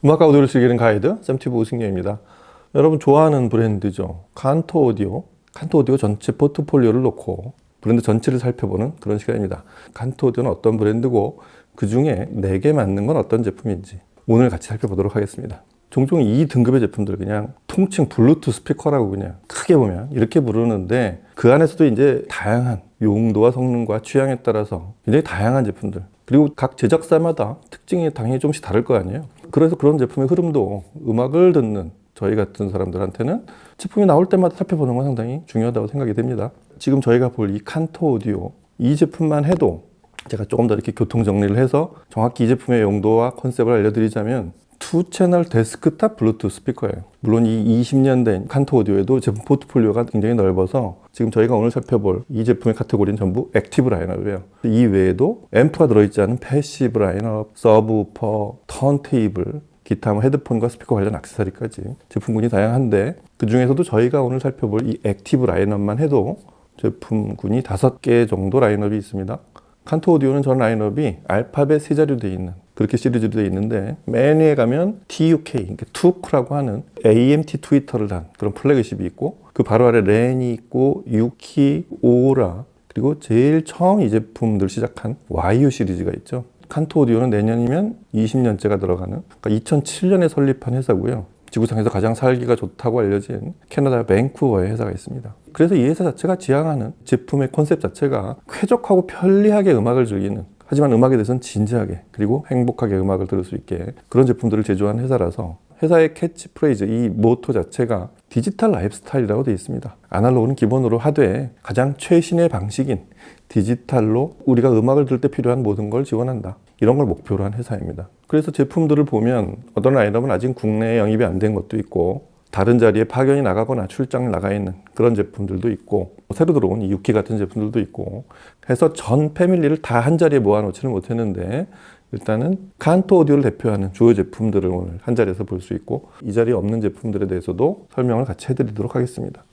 음악과 오디오를 즐기는 가이드 샘튜브 오승려입니다. 여러분 좋아하는 브랜드죠. 칸토 오디오. 칸토 오디오 전체 포트폴리오를 놓고 브랜드 전체를 살펴보는 그런 시간입니다. 칸토 오디오는 어떤 브랜드고 그 중에 내게 맞는 건 어떤 제품인지 오늘 같이 살펴보도록 하겠습니다. 종종 이 등급의 제품들 그냥 통칭 블루투스 스피커라고 그냥 크게 보면 이렇게 부르는데 그 안에서도 이제 다양한 용도와 성능과 취향에 따라서 굉장히 다양한 제품들, 그리고 각 제작사마다 특징이 당연히 조금씩 다를 거 아니에요. 그래서 그런 제품의 흐름도 음악을 듣는 저희 같은 사람들한테는 제품이 나올 때마다 살펴보는 건 상당히 중요하다고 생각이 됩니다. 지금 저희가 볼 이 칸토 오디오, 이 제품만 해도 제가 조금 더 이렇게 교통 정리를 해서 정확히 이 제품의 용도와 컨셉을 알려드리자면 2채널 데스크탑 블루투스 스피커예요. 물론 이 20년 된 칸토 오디오에도 제품 포트폴리오가 굉장히 넓어서 지금 저희가 오늘 살펴볼 이 제품의 카테고리는 전부 액티브 라인업이에요. 이 외에도 앰프가 들어있지 않은 패시브 라인업, 서브우퍼, 턴테이블, 기타, 헤드폰과 스피커 관련 액세서리까지 제품군이 다양한데 그 중에서도 저희가 오늘 살펴볼 이 액티브 라인업만 해도 제품군이 5개 정도 라인업이 있습니다. 칸토 오디오는 전 라인업이 알파벳 3자리로 되어 있는 그렇게 시리즈로 되어 있는데 맨 위에 가면 TUK, 투크라고 하는 AMT 트위터를 단 그런 플래그십이 있고 그 바로 아래 렌이 있고 유키, 오라, 그리고 제일 처음 이 제품들 시작한 YU 시리즈가 있죠. 칸토 오디오는 내년이면 20년째가 들어가는, 그러니까 2007년에 설립한 회사고요. 지구상에서 가장 살기가 좋다고 알려진 캐나다 밴쿠버의 회사가 있습니다. 그래서 이 회사 자체가 지향하는 제품의 컨셉 자체가 쾌적하고 편리하게 음악을 즐기는, 하지만 음악에 대해서는 진지하게 그리고 행복하게 음악을 들을 수 있게 그런 제품들을 제조한 회사라서 회사의 캐치프레이즈, 이 모토 자체가 디지털 라이프스타일이라고 되어 있습니다. 아날로그는 기본으로 하되 가장 최신의 방식인 디지털로 우리가 음악을 들을 때 필요한 모든 걸 지원한다. 이런 걸 목표로 한 회사입니다. 그래서 제품들을 보면 어떤 라인업은 아직 국내에 영입이 안 된 것도 있고 다른 자리에 파견이 나가거나 출장을 나가 있는 그런 제품들도 있고 새로 들어온 이 유키 같은 제품들도 있고 해서 전 패밀리를 다 한 자리에 모아놓지는 못했는데 일단은 칸토 오디오를 대표하는 주요 제품들을 오늘 한 자리에서 볼 수 있고 이 자리에 없는 제품들에 대해서도 설명을 같이 해드리도록 하겠습니다.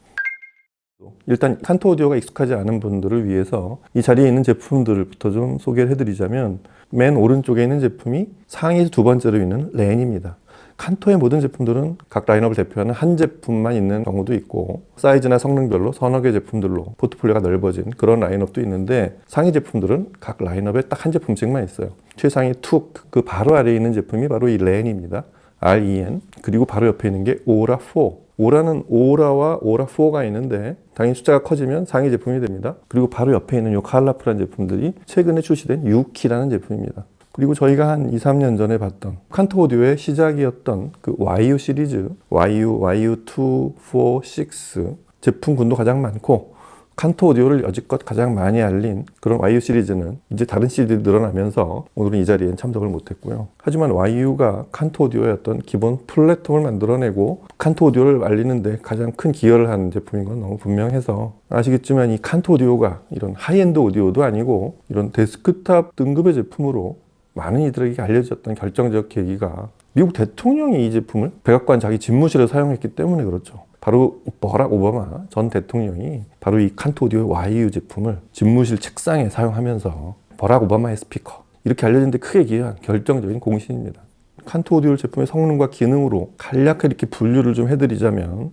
일단 칸토 오디오가 익숙하지 않은 분들을 위해서 이 자리에 있는 제품들부터 좀 소개를 해드리자면 맨 오른쪽에 있는 제품이 상위에서 두 번째로 있는 렌입니다. 칸토의 모든 제품들은 각 라인업을 대표하는 한 제품만 있는 경우도 있고 사이즈나 성능별로 서너 개 제품들로 포트폴리오가 넓어진 그런 라인업도 있는데 상위 제품들은 각 라인업에 딱 한 제품씩만 있어요. 최상위 툭, 그 바로 아래에 있는 제품이 바로 이 렌입니다. REN. 그리고 바로 옆에 있는 게 오라 4. 오라는 오라와 오라 4가 있는데 당연히 숫자가 커지면 상위 제품이 됩니다. 그리고 바로 옆에 있는 이 칼라프란 제품들이 최근에 출시된 유키라는 제품입니다. 그리고 저희가 한 2, 3년 전에 봤던 칸토 오디오의 시작이었던 그 YU 시리즈, YU, YU2, 4, 6 제품군도 가장 많고 칸토 오디오를 여지껏 가장 많이 알린 그런 YU 시리즈는 이제 다른 시리즈들이 늘어나면서 오늘은 이 자리엔 참석을 못했고요. 하지만 YU가 칸토 오디오의 어떤 기본 플랫폼을 만들어내고 칸토 오디오를 알리는데 가장 큰 기여를 한 제품인 건 너무 분명해서 아시겠지만 이 칸토 오디오가 이런 하이엔드 오디오도 아니고 이런 데스크탑 등급의 제품으로 많은 이들에게 알려졌던 결정적 계기가 미국 대통령이 이 제품을 백악관 자기 집무실에 사용했기 때문에 그렇죠. 바로 버락 오바마 전 대통령이 바로 이 칸토 오디오의 YU 제품을 집무실 책상에 사용하면서 버락 오바마의 스피커 이렇게 알려진 데 크게 기여한 결정적인 공신입니다. 칸토 오디오 제품의 성능과 기능으로 간략하게 이렇게 분류를 좀 해드리자면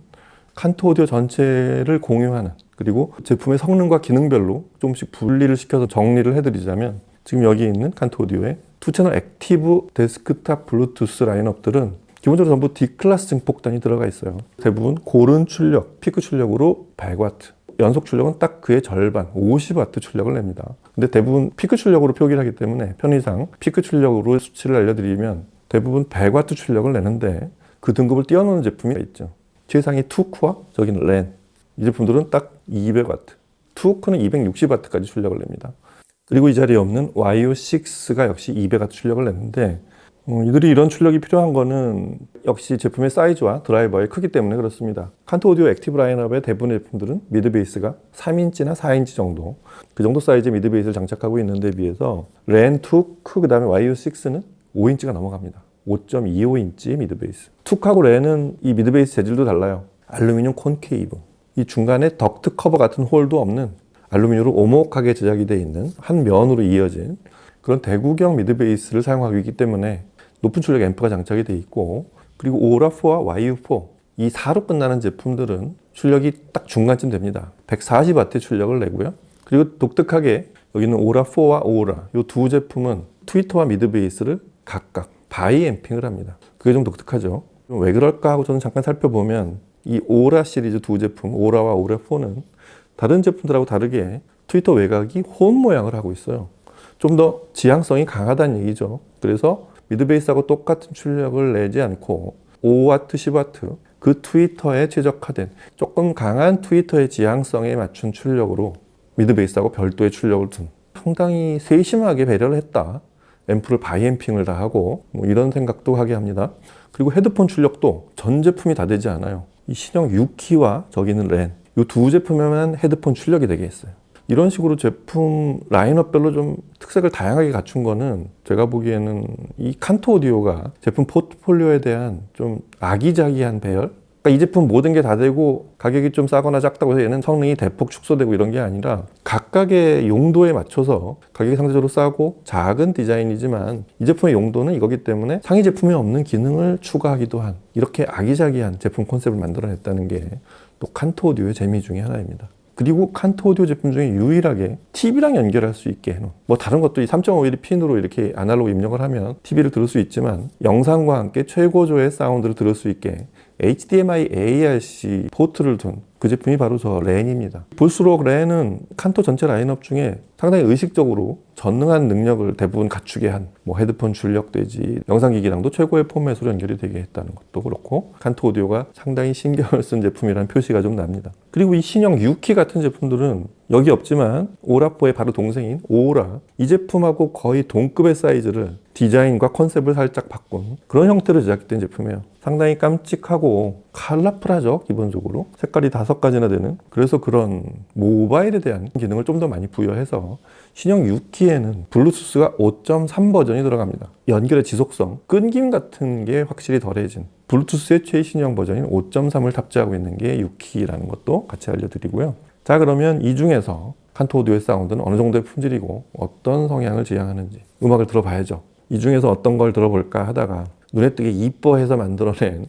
칸토 오디오 전체를 공유하는, 그리고 제품의 성능과 기능별로 조금씩 분리를 시켜서 정리를 해드리자면 지금 여기 있는 칸토 오디오의 2채널 액티브 데스크탑 블루투스 라인업들은 기본적으로 전부 D클래스 증폭단이 들어가 있어요. 대부분 고른 출력, 피크 출력으로 100W, 연속 출력은 딱 그의 절반, 50W 출력을 냅니다. 근데 대부분 피크 출력으로 표기를 하기 때문에 편의상 피크 출력으로 수치를 알려드리면 대부분 100W 출력을 내는데 그 등급을 뛰어넘는 제품이 있죠. 최상위 투크와 저기는 렌, 이 제품들은 딱 200W, 투크는 260W까지 출력을 냅니다. 그리고 이 자리에 없는 YU6가 역시 200W 출력을 냈는데 이들이 이런 출력이 필요한 거는 역시 제품의 사이즈와 드라이버의 크기 때문에 그렇습니다. 칸토 오디오 액티브 라인업의 대부분의 제품들은 미드 베이스가 3인치나 4인치 정도, 그 정도 사이즈의 미드 베이스를 장착하고 있는데 비해서 렌, 투크, 그 다음에 YU6는 5인치가 넘어갑니다. 5.25인치 미드 베이스. 투크하고 렌은 이 미드 베이스 재질도 달라요. 알루미늄 콘케이브, 이 중간에 덕트 커버 같은 홀도 없는 알루미늄으로 오목하게 제작이 되어 있는 한 면으로 이어진 그런 대구경 미드 베이스를 사용하고 있기 때문에 높은 출력 앰프가 장착이 되어 있고, 그리고 오라4와 YU4 이 4로 끝나는 제품들은 출력이 딱 중간쯤 됩니다. 140W의 출력을 내고요. 그리고 독특하게 여기는 오라4와 오라 이 두 제품은 트위터와 미드베이스를 각각 바이앰핑을 합니다. 그게 좀 독특하죠. 왜 그럴까 하고 저는 잠깐 살펴보면 이 오라 시리즈 두 제품, 오라와 오라4는 다른 제품들하고 다르게 트위터 외곽이 혼 모양을 하고 있어요. 좀 더 지향성이 강하다는 얘기죠. 그래서 미드베이스하고 똑같은 출력을 내지 않고 5W, 10W 그 트위터에 최적화된 조금 강한 트위터의 지향성에 맞춘 출력으로 미드베이스하고 별도의 출력을 둔, 상당히 세심하게 배려를 했다. 앰프를 바이앰핑을 다 하고 뭐 이런 생각도 하게 합니다. 그리고 헤드폰 출력도 전 제품이 다 되지 않아요. 이 신형 6키와 저기는 렌, 이 두 제품에만 헤드폰 출력이 되게 했어요. 이런 식으로 제품 라인업별로 좀 특색을 다양하게 갖춘 거는 제가 보기에는 이 칸토 오디오가 제품 포트폴리오에 대한 좀 아기자기한 배열? 그러니까 이 제품 모든 게 다 되고 가격이 좀 싸거나 작다고 해서 얘는 성능이 대폭 축소되고 이런 게 아니라 각각의 용도에 맞춰서 가격이 상대적으로 싸고 작은 디자인이지만 이 제품의 용도는 이거기 때문에 상위 제품에 없는 기능을 추가하기도 한 이렇게 아기자기한 제품 컨셉을 만들어냈다는 게 또 칸토 오디오의 재미 중에 하나입니다. 그리고 칸토 오디오 제품 중에 유일하게 TV랑 연결할 수 있게 해놓은, 뭐 다른 것도 이 3.5mm 핀으로 이렇게 아날로그 입력을 하면 TV를 들을 수 있지만 영상과 함께 최고조의 사운드를 들을 수 있게 HDMI ARC 포트를 둔 그 제품이 바로 저 렌입니다. 볼수록 렌은 칸토 전체 라인업 중에 상당히 의식적으로 전능한 능력을 대부분 갖추게 한, 뭐 헤드폰 출력되지 영상기기랑도 최고의 포맷으로 연결이 되게 했다는 것도 그렇고 칸토 오디오가 상당히 신경을 쓴 제품이라는 표시가 좀 납니다. 그리고 이 신형 6키 같은 제품들은 여기 없지만 오라4의 바로 동생인 오라, 이 제품하고 거의 동급의 사이즈를 디자인과 컨셉을 살짝 바꾼 그런 형태로 제작된 제품이에요. 상당히 깜찍하고 컬러풀하죠. 기본적으로 색깔이 5가지나 되는, 그래서 그런 모바일에 대한 기능을 좀 더 많이 부여해서 신형 6키에는 블루투스가 5.3 버전이 들어갑니다. 연결의 지속성, 끊김 같은 게 확실히 덜해진 블루투스의 최신형 버전인 5.3을 탑재하고 있는 게 6키라는 것도 같이 알려드리고요. 자, 그러면 이 중에서 칸토 오디오의 사운드는 어느 정도의 품질이고 어떤 성향을 지향하는지 음악을 들어봐야죠. 이 중에서 어떤 걸 들어볼까 하다가 눈에 띄게 이뻐해서 만들어낸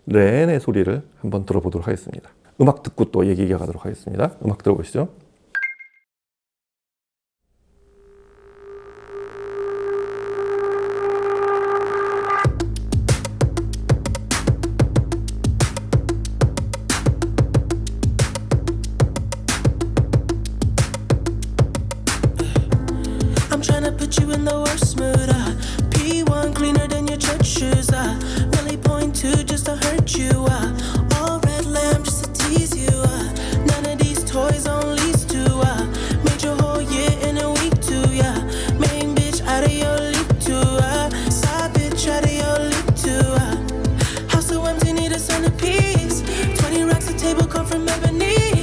렌의 소리를 한번 들어보도록 하겠습니다. 음악 듣고 또 얘기 이어가도록 하겠습니다. 음악 들어보시죠. I'm trying to put you in the worst mood. P1 cleaner than your church shoes. Really point to just to hurt you. All red lamb just to tease you. None of these toys on lease to. Made your whole year in a week too. Yeah, main bitch out of your league too. Side bitch out of your league too. House so empty, need a centerpiece. 20 racks a table come from ebony.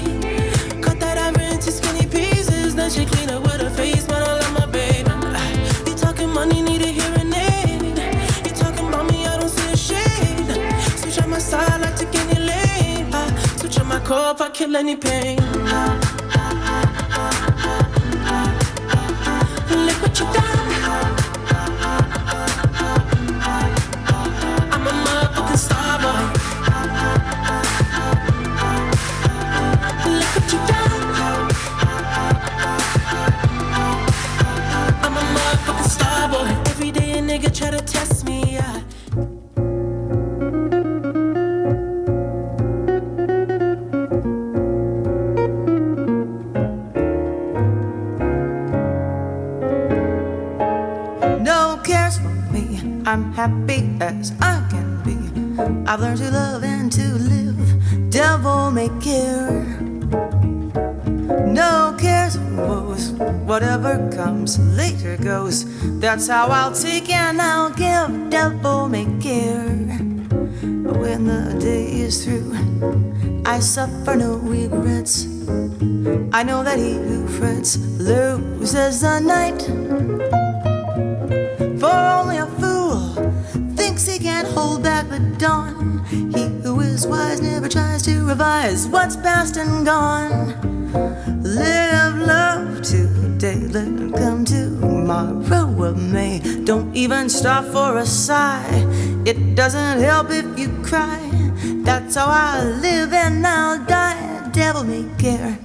Cut that ivory into skinny pieces. Then she clean up with her face, man. I love my baby. You talking money, need a hearing aid. You talking about me, I don't see a shade. Switch on my side, like to any lane. Switch on my core if I kill any pain. Look what you done. I'm a motherfucking star boy. Look what you done. I'm a motherfucking star boy. Every day a nigga try to test me, yeah. No cares for me, I'm happy as I can be. I've learned to love and to live, devil may care. No cares or woes, whatever comes later goes. That's how I'll take and I'll give, devil may care. But when the day is through, I suffer no regrets. I know that he who frets loses the night. For only a fool thinks he can't hold back the dawn. He who is wise never tries to revise what's past and gone. Live love today, let it come tomorrow of May. Don't even stop for a sigh. It doesn't help if you cry. That's how I live and I'll die. Devil may care.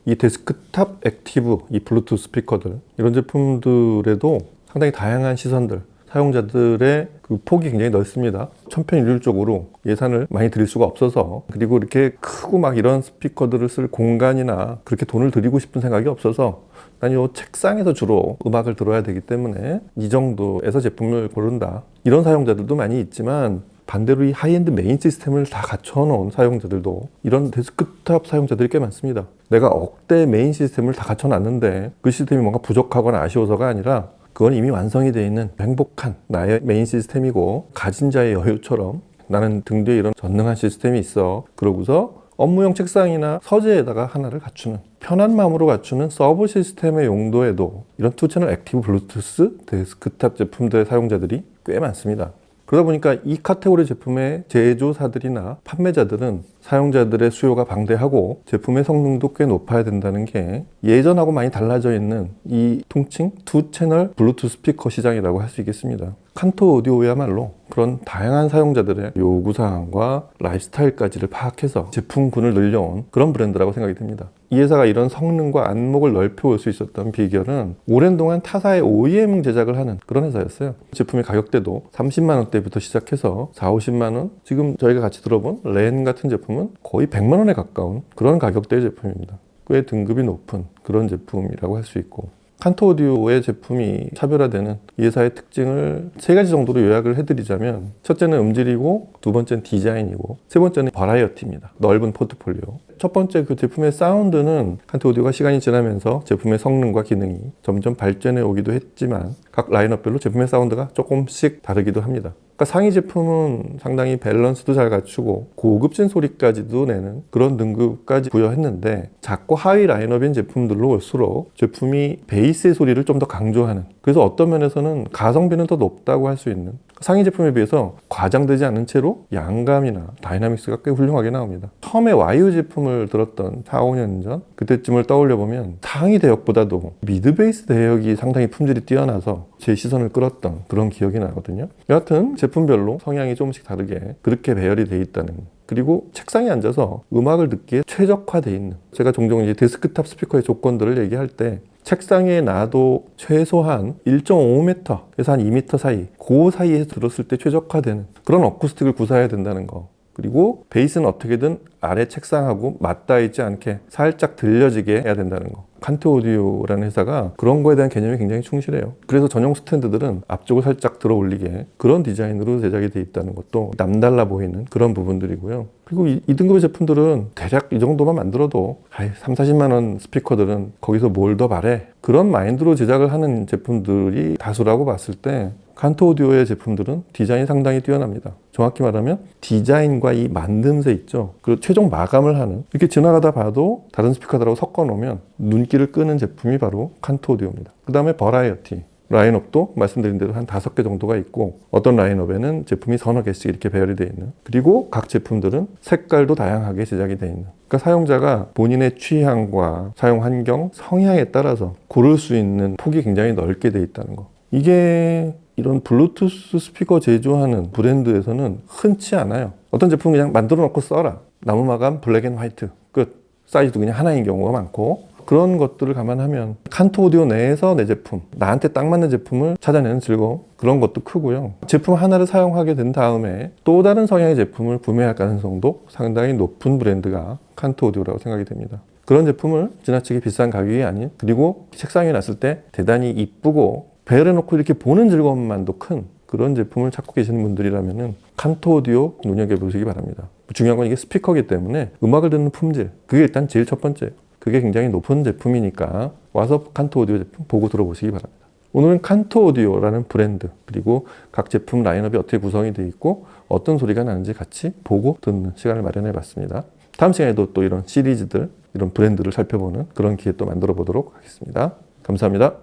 이 데스크탑 액티브, 이 블루투스 스피커들 이런 제품들에도 상당히 다양한 시선들, 사용자들의 그 폭이 굉장히 넓습니다. 천편일률적으로 예산을 많이 들일 수가 없어서, 그리고 이렇게 크고 막 이런 스피커들을 쓸 공간이나 그렇게 돈을 들이고 싶은 생각이 없어서 난 이 책상에서 주로 음악을 들어야 되기 때문에 이 정도에서 제품을 고른다, 이런 사용자들도 많이 있지만, 반대로 이 하이엔드 메인 시스템을 다 갖춰놓은 사용자들도, 이런 데스크탑 사용자들이 꽤 많습니다. 내가 억대 메인 시스템을 다 갖춰놨는데 그 시스템이 뭔가 부족하거나 아쉬워서가 아니라 그건 이미 완성이 되어 있는 행복한 나의 메인 시스템이고, 가진 자의 여유처럼 나는 등 뒤에 이런 전능한 시스템이 있어, 그러고서 업무용 책상이나 서재에다가 하나를 갖추는, 편한 마음으로 갖추는 서버 시스템의 용도에도 이런 2채널 액티브 블루투스 데스크탑 제품들의 사용자들이 꽤 많습니다. 그러다 보니까 이 카테고리 제품의 제조사들이나 판매자들은 사용자들의 수요가 방대하고 제품의 성능도 꽤 높아야 된다는 게 예전하고 많이 달라져 있는 이 통칭 2채널 블루투스 스피커 시장이라고 할 수 있겠습니다. 칸토 오디오야말로 그런 다양한 사용자들의 요구사항과 라이프스타일까지를 파악해서 제품군을 늘려온 그런 브랜드라고 생각이 듭니다. 이 회사가 이런 성능과 안목을 넓혀올 수 있었던 비결은 오랜 동안 타사의 OEM 제작을 하는 그런 회사였어요. 제품의 가격대도 30만 원대부터 시작해서 4, 50만 원, 지금 저희가 같이 들어본 렌 같은 제품은 거의 100만 원에 가까운 그런 가격대의 제품입니다. 꽤 등급이 높은 그런 제품이라고 할 수 있고, 칸토 오디오의 제품이 차별화되는 이 회사의 특징을 3가지 정도로 요약을 해드리자면, 첫째는 음질이고, 두 번째는 디자인이고, 세 번째는 버라이어티입니다. 넓은 포트폴리오. 첫 번째 그 제품의 사운드는 칸토 오디오가 시간이 지나면서 제품의 성능과 기능이 점점 발전해 오기도 했지만, 각 라인업별로 제품의 사운드가 조금씩 다르기도 합니다. 그러니까 상위 제품은 상당히 밸런스도 잘 갖추고 고급진 소리까지도 내는 그런 등급까지 부여했는데, 작고 하위 라인업인 제품들로 올수록 제품이 베이스의 소리를 좀 더 강조하는, 그래서 어떤 면에서는 가성비는 더 높다고 할 수 있는, 상위 제품에 비해서 과장되지 않은 채로 양감이나 다이나믹스가 꽤 훌륭하게 나옵니다. 처음에 와이유 제품을 들었던 4, 5년 전 그때쯤을 떠올려보면 상위 대역보다도 미드 베이스 대역이 상당히 품질이 뛰어나서 제 시선을 끌었던 그런 기억이 나거든요. 여하튼 제품별로 성향이 조금씩 다르게 그렇게 배열이 돼 있다는, 그리고 책상에 앉아서 음악을 듣기에 최적화되어 있는, 제가 종종 이제 데스크탑 스피커의 조건들을 얘기할 때 책상에 놔도 최소한 1.5m에서 한 2m 사이, 그 사이에서 들었을 때 최적화되는 그런 어쿠스틱을 구사해야 된다는 거, 그리고 베이스는 어떻게든 아래 책상하고 맞닿아 있지 않게 살짝 들려지게 해야 된다는 거, 칸트 오디오라는 회사가 그런 거에 대한 개념이 굉장히 충실해요. 그래서 전용 스탠드들은 앞쪽을 살짝 들어 올리게 그런 디자인으로 제작이 돼 있다는 것도 남달라 보이는 그런 부분들이고요. 그리고 이 등급의 제품들은 대략 이 정도만 만들어도 3, 40만 원 스피커들은 거기서 뭘 더 바래? 그런 마인드로 제작을 하는 제품들이 다수라고 봤을 때 칸트 오디오의 제품들은 디자인이 상당히 뛰어납니다. 정확히 말하면 디자인과 이 만듦새 있죠. 그 최종 마감을 하는, 이렇게 지나가다 봐도 다른 스피커들하고 섞어 놓으면 눈길을 끄는 제품이 바로 칸트 오디오입니다. 그 다음에 버라이어티. 라인업도 말씀드린 대로 한 5개 정도가 있고, 어떤 라인업에는 제품이 서너 개씩 이렇게 배열이 되어 있는, 그리고 각 제품들은 색깔도 다양하게 제작이 되어 있는, 그러니까 사용자가 본인의 취향과 사용 환경, 성향에 따라서 고를 수 있는 폭이 굉장히 넓게 되어 있다는 거. 이게 이런 블루투스 스피커 제조하는 브랜드에서는 흔치 않아요. 어떤 제품 그냥 만들어 놓고 써라. 나무 마감 블랙 앤 화이트 끝. 사이즈도 그냥 하나인 경우가 많고, 그런 것들을 감안하면 칸트 오디오 내에서 내 제품, 나한테 딱 맞는 제품을 찾아내는 즐거움, 그런 것도 크고요. 제품 하나를 사용하게 된 다음에 또 다른 성향의 제품을 구매할 가능성도 상당히 높은 브랜드가 칸트 오디오라고 생각이 됩니다. 그런 제품을 지나치게 비싼 가격이 아닌, 그리고 책상에 놨을 때 대단히 이쁘고 배열해놓고 이렇게 보는 즐거움만도 큰 그런 제품을 찾고 계시는 분들이라면 칸트 오디오 눈여겨보시기 바랍니다. 중요한 건 이게 스피커이기 때문에 음악을 듣는 품질, 그게 일단 제일 첫 번째예요. 그게 굉장히 높은 제품이니까 와서 칸트 오디오 제품 보고 들어보시기 바랍니다. 오늘은 칸트 오디오라는 브랜드, 그리고 각 제품 라인업이 어떻게 구성이 되어 있고 어떤 소리가 나는지 같이 보고 듣는 시간을 마련해 봤습니다. 다음 시간에도 또 이런 시리즈들, 이런 브랜드를 살펴보는 그런 기회 또 만들어 보도록 하겠습니다. 감사합니다.